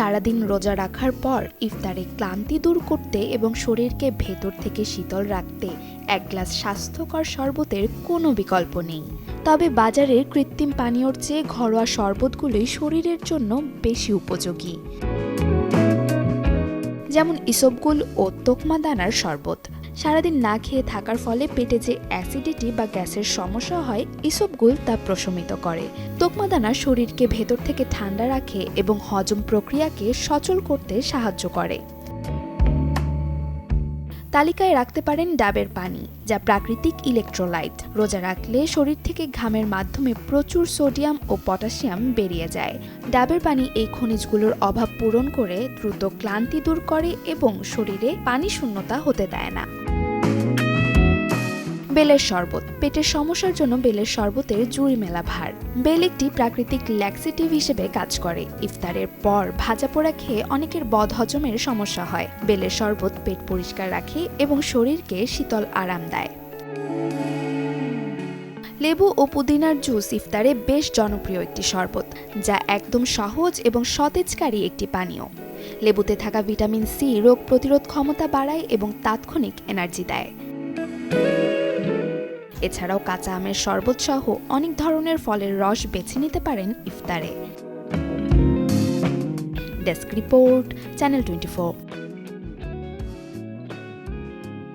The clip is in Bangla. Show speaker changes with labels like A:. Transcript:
A: সারাদিন রোজা রাখার পর ইফতারে ক্লান্তি দূর করতে এবং শরীরকে ভেতর থেকে শীতল রাখতে এক গ্লাস স্বাস্থ্যকর শরবতের কোনো বিকল্প নেই। তবে বাজারের কৃত্রিম পানীয়র চেয়ে ঘরোয়া শরবতগুলোই শরীরের জন্য বেশি উপযোগী। যেমন ইসবগুল ও তোকমা দানার শরবত। সারাদিন না খেয়ে থাকার ফলে পেটে যে অ্যাসিডিটি বা গ্যাসের সমস্যা হয়, ইসবগুল তা প্রশমিত করে। তোকমা দানা শরীরকে ভেতর থেকে ঠান্ডা রাখে এবং হজম প্রক্রিয়াকে সচল করতে সাহায্য করে। তালিকায় রাখতে পারেন ডাবের পানি, যা প্রাকৃতিক ইলেকট্রোলাইট। রোজা রাখলে শরীর থেকে ঘামের মাধ্যমে প্রচুর সোডিয়াম ও পটাশিয়াম বেরিয়ে যায়। ডাবের পানি এই খনিজগুলোর অভাব পূরণ করে দ্রুত ক্লান্তি দূর করে এবং শরীরে পানি শূন্যতা হতে দেয় না। বেলের শরবত। পেটের সমস্যার জন্য বেলের শরবতের জুড়ি মেলা ভার। বেল একটি প্রাকৃতিক ল্যাক্সেটিভ হিসেবে কাজ করে। ইফতারের পর ভাজা পোড়া খেয়ে অনেকের বদহজমের সমস্যা হয়। বেলের শরবত পেট পরিষ্কার রাখে এবং শরীরকে শীতল আরাম দেয়। লেবু ও পুদিনার জুস ইফতারে বেশ জনপ্রিয় একটি শরবত, যা একদম সহজ এবং সতেজকারী একটি পানীয়। লেবুতে থাকা ভিটামিন সি রোগ প্রতিরোধ ক্ষমতা বাড়ায় এবং তাৎক্ষণিক এনার্জি দেয়। এছাড়াও কাঁচা আমের শরবত সহ অনেক ধরনের ফলের রস বেছে নিতে পারেন ইফতারে। Desk report, channel 24।